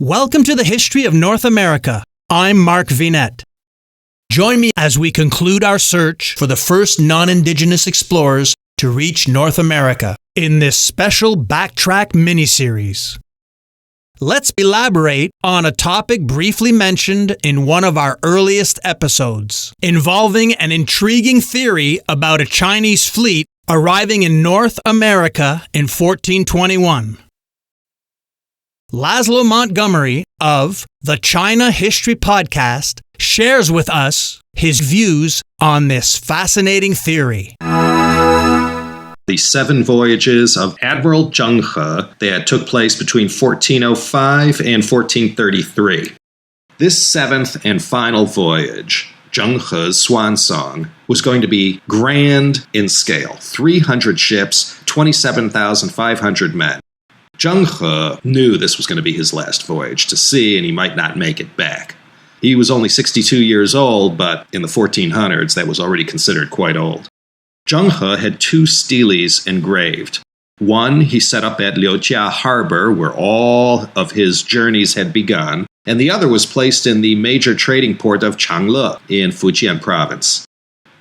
Welcome to the History of North America. I'm Mark Vinette. Join me as we conclude our search for the first non-Indigenous explorers to reach North America in this special Backtrack miniseries. Let's elaborate on a topic briefly mentioned in one of our earliest episodes, involving an intriguing theory about a Chinese fleet arriving in North America in 1421. Laszlo Montgomery of the China History Podcast shares with us his views on this fascinating theory. The 7 voyages of Admiral Zheng He that took place between 1405 and 1433. This 7th and final voyage, Zheng He's swan song, was going to be grand in scale. 300 ships, 27,500 men. Zheng He knew this was going to be his last voyage to sea, and he might not make it back. He was only 62 years old, but in the 1400s, that was already considered quite old. Zheng He had 2 steles engraved. One he set up at Liujia Harbor, where all of his journeys had begun, and the other was placed in the major trading port of Changle in Fujian province.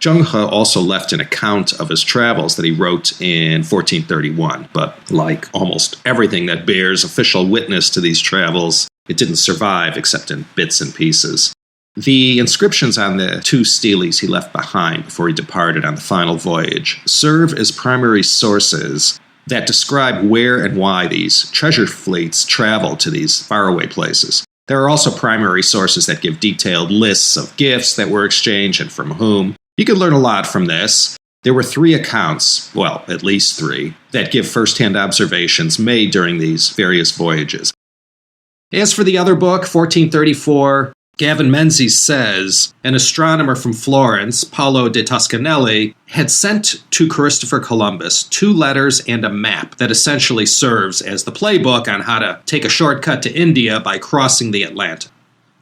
Zheng He also left an account of his travels that he wrote in 1431, but like almost everything that bears official witness to these travels, it didn't survive except in bits and pieces. The inscriptions on the 2 steles he left behind before he departed on the final voyage serve as primary sources that describe where and why these treasure fleets traveled to these faraway places. There are also primary sources that give detailed lists of gifts that were exchanged and from whom. You can learn a lot from this. There were 3 accounts, well, at least 3, that give first-hand observations made during these various voyages. As for the other book, 1434, Gavin Menzies says an astronomer from Florence, Paolo de Toscanelli, had sent to Christopher Columbus 2 letters and a map that essentially serves as the playbook on how to take a shortcut to India by crossing the Atlantic.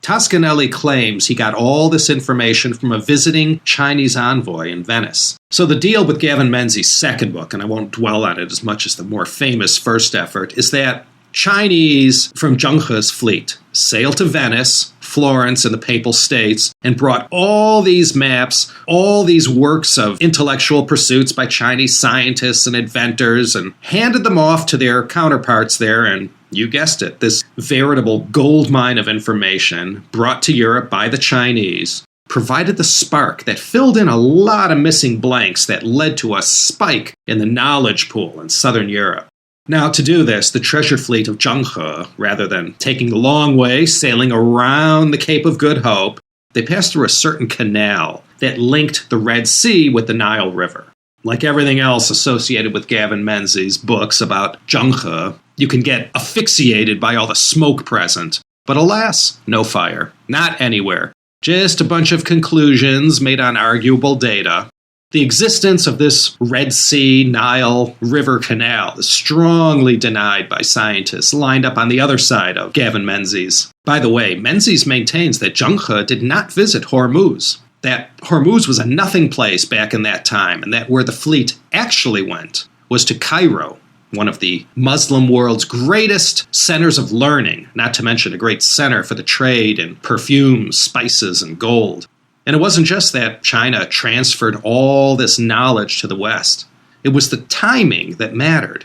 Toscanelli claims he got all this information from a visiting Chinese envoy in Venice. So the deal with Gavin Menzies' second book, and I won't dwell on it as much as the more famous first effort, is that Chinese from Zheng He's fleet sailed to Venice, Florence, and the Papal States, and brought all these maps, all these works of intellectual pursuits by Chinese scientists and inventors, and handed them off to their counterparts there, and you guessed it, this veritable gold mine of information brought to Europe by the Chinese provided the spark that filled in a lot of missing blanks that led to a spike in the knowledge pool in southern Europe. Now, to do this, the treasure fleet of Zheng He, rather than taking the long way, sailing around the Cape of Good Hope, they passed through a certain canal that linked the Red Sea with the Nile River. Like everything else associated with Gavin Menzies' books about Zheng He, you can get asphyxiated by all the smoke present. But alas, no fire. Not anywhere. Just a bunch of conclusions made on arguable data. The existence of this Red Sea, Nile River canal is strongly denied by scientists lined up on the other side of Gavin Menzies. By the way, Menzies maintains that Zheng He did not visit Hormuz, that Hormuz was a nothing place back in that time, and that where the fleet actually went was to Cairo, one of the Muslim world's greatest centers of learning, not to mention a great center for the trade in perfumes, spices, and gold. And it wasn't just that China transferred all this knowledge to the West. It was the timing that mattered.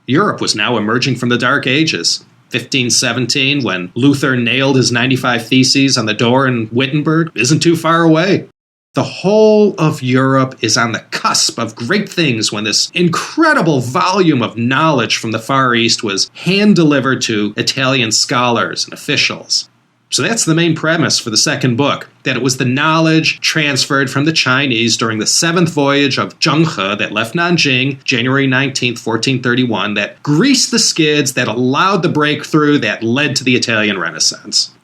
Europe was now emerging from the Dark Ages. 1517, when Luther nailed his 95 Theses on the door in Wittenberg, isn't too far away. The whole of Europe is on the cusp of great things when this incredible volume of knowledge from the Far East was hand-delivered to Italian scholars and officials. So that's the main premise for the second book, that it was the knowledge transferred from the Chinese during the 7th voyage of Zheng He that left Nanjing, January 19th, 1431, that greased the skids, that allowed the breakthrough that led to the Italian Renaissance.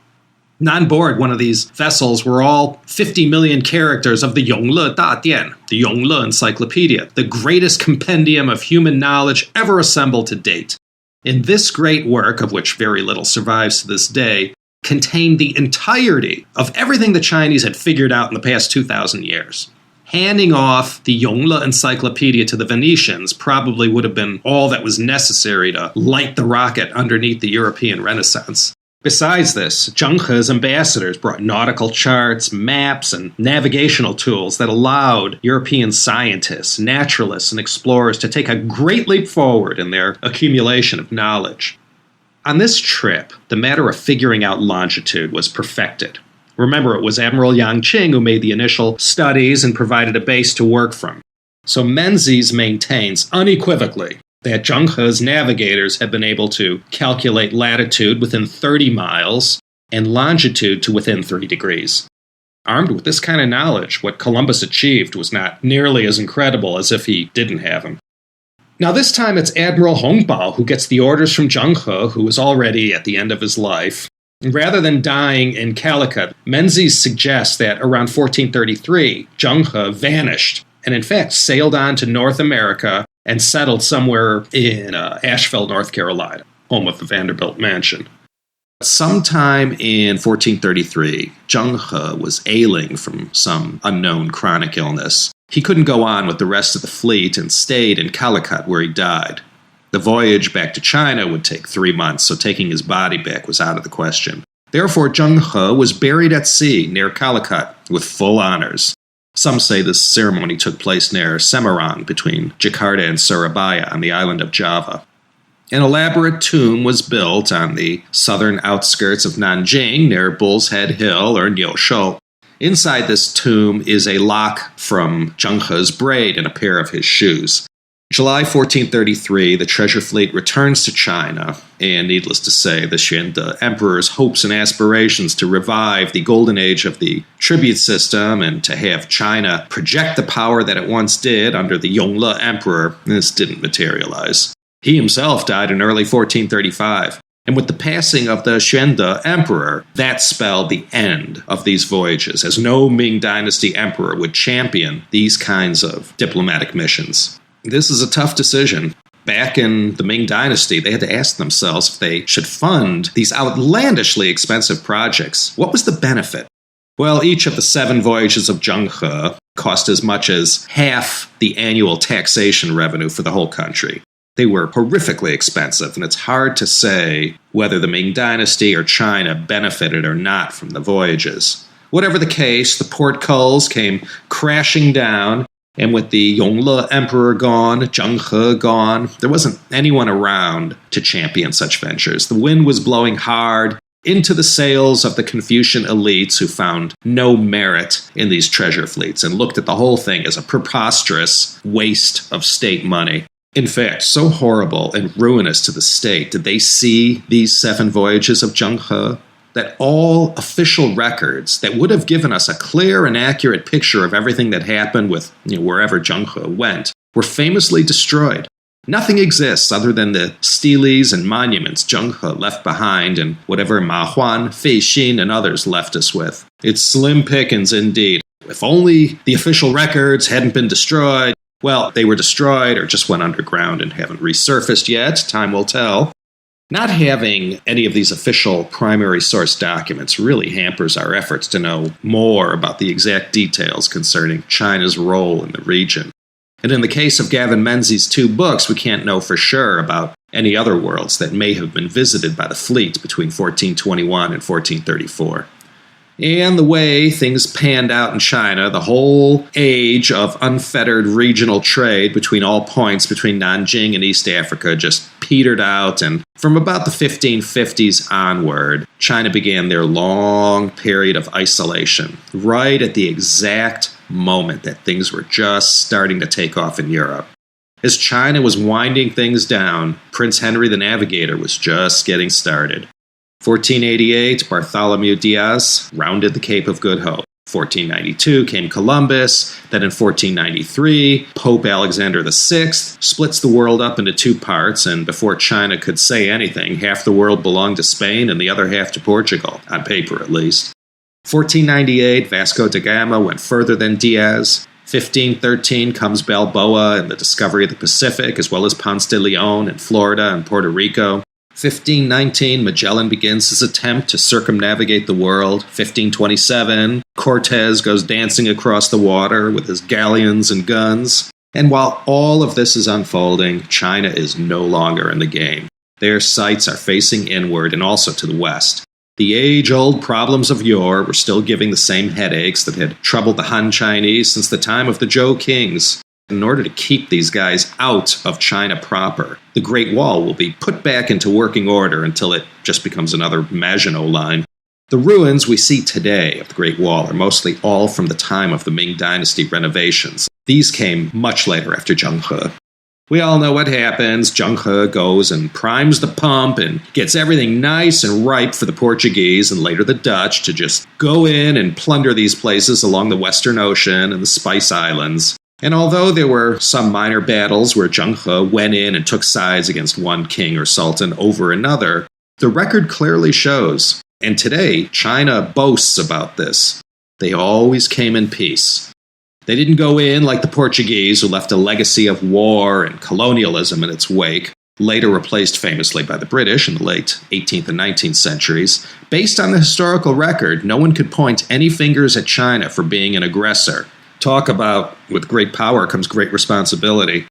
And on board one of these vessels were all 50 million characters of the Yongle Dadian, the Yongle Encyclopedia, the greatest compendium of human knowledge ever assembled to date. In this great work, of which very little survives to this day, contained the entirety of everything the Chinese had figured out in the past 2,000 years. Handing off the Yongle Encyclopedia to the Venetians probably would have been all that was necessary to light the rocket underneath the European Renaissance. Besides this, Zheng He's ambassadors brought nautical charts, maps, and navigational tools that allowed European scientists, naturalists, and explorers to take a great leap forward in their accumulation of knowledge. On this trip, the matter of figuring out longitude was perfected. Remember, it was Admiral Yang Qing who made the initial studies and provided a base to work from. So Menzies maintains unequivocally that Zheng He's navigators had been able to calculate latitude within 30 miles and longitude to within 3 degrees. Armed with this kind of knowledge, what Columbus achieved was not nearly as incredible as if he didn't have him. Now this time it's Admiral Hongbao who gets the orders from Zheng He, who was already at the end of his life. Rather than dying in Calicut, Menzies suggests that around 1433, Zheng He vanished and in fact sailed on to North America and settled somewhere in Asheville, North Carolina, home of the Vanderbilt Mansion. Sometime in 1433, Zheng He was ailing from some unknown chronic illness. He couldn't go on with the rest of the fleet and stayed in Calicut where he died. The voyage back to China would take 3 months, so taking his body back was out of the question. Therefore, Zheng He was buried at sea near Calicut with full honors. Some say this ceremony took place near Semarang between Jakarta and Surabaya on the island of Java. An elaborate tomb was built on the southern outskirts of Nanjing near Bull's Head Hill or Niushou. Inside this tomb is a lock from Zheng He's braid and a pair of his shoes. July 1433, the treasure fleet returns to China, and needless to say, the Xuande Emperor's hopes and aspirations to revive the golden age of the tribute system and to have China project the power that it once did under the Yongle Emperor, this didn't materialize. He himself died in early 1435, and with the passing of the Xuande Emperor, that spelled the end of these voyages, as no Ming Dynasty emperor would champion these kinds of diplomatic missions. This is a tough decision. Back in the Ming Dynasty, they had to ask themselves if they should fund these outlandishly expensive projects. What was the benefit? Well, each of the 7 voyages of Zheng He cost as much as half the annual taxation revenue for the whole country. They were horrifically expensive, and it's hard to say whether the Ming Dynasty or China benefited or not from the voyages. Whatever the case, the portcullis came crashing down. And with the Yongle Emperor gone, Zheng He gone, there wasn't anyone around to champion such ventures. The wind was blowing hard into the sails of the Confucian elites who found no merit in these treasure fleets and looked at the whole thing as a preposterous waste of state money. In fact, so horrible and ruinous to the state did they see these 7 voyages of Zheng He that all official records that would have given us a clear and accurate picture of everything that happened with wherever Zheng He went were famously destroyed. Nothing exists other than the steles and monuments Zheng He left behind and whatever Ma Huan, Fei Xin, and others left us with. It's slim pickings indeed. If only the official records hadn't been destroyed. Well, they were destroyed or just went underground and haven't resurfaced yet. Time will tell. Not having any of these official primary source documents really hampers our efforts to know more about the exact details concerning China's role in the region. And in the case of Gavin Menzies' 2 books, we can't know for sure about any other worlds that may have been visited by the fleet between 1421 and 1434. And the way things panned out in China, the whole age of unfettered regional trade between all points between Nanjing and East Africa just petered out, and from about the 1550s onward, China began their long period of isolation, right at the exact moment that things were just starting to take off in Europe. As China was winding things down, Prince Henry the Navigator was just getting started. 1488, Bartholomew Diaz rounded the Cape of Good Hope. 1492 came Columbus. Then in 1493, Pope Alexander VI splits the world up into 2 parts, and before China could say anything, half the world belonged to Spain and the other half to Portugal, on paper at least. 1498, Vasco da Gama went further than Diaz. 1513 comes Balboa and the discovery of the Pacific, as well as Ponce de Leon in Florida and Puerto Rico. 1519, Magellan begins his attempt to circumnavigate the world. 1527, Cortez goes dancing across the water with his galleons and guns. And while all of this is unfolding, China is no longer in the game. Their sights are facing inward and also to the west. The age-old problems of yore were still giving the same headaches that had troubled the Han Chinese since the time of the Zhou kings. In order to keep these guys out of China proper, the Great Wall will be put back into working order until it just becomes another Maginot Line. The ruins we see today of the Great Wall are mostly all from the time of the Ming Dynasty renovations. These came much later after Zheng He. We all know what happens. Zheng He goes and primes the pump and gets everything nice and ripe for the Portuguese and later the Dutch to just go in and plunder these places along the Western Ocean and the Spice Islands. And although there were some minor battles where Zheng He went in and took sides against one king or sultan over another, the record clearly shows, and today China boasts about this, they always came in peace. They didn't go in like the Portuguese, who left a legacy of war and colonialism in its wake, later replaced famously by the British in the late 18th and 19th centuries. Based on the historical record, no one could point any fingers at China for being an aggressor. Talk about, with great power comes great responsibility.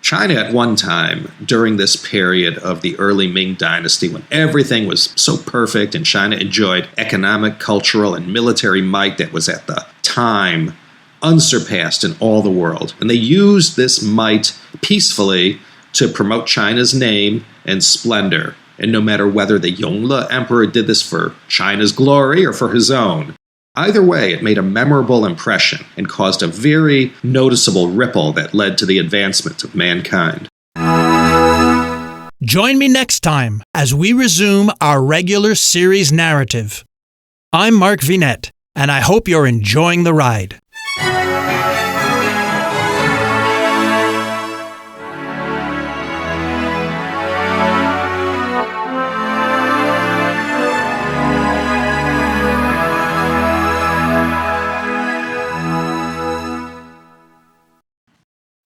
China at one time, during this period of the early Ming Dynasty, when everything was so perfect and China enjoyed economic, cultural, and military might that was at the time unsurpassed in all the world. And they used this might peacefully to promote China's name and splendor. And no matter whether the Yongle Emperor did this for China's glory or for his own, either way, it made a memorable impression and caused a very noticeable ripple that led to the advancement of mankind. Join me next time as we resume our regular series narrative. I'm Mark Vinette, and I hope you're enjoying the ride.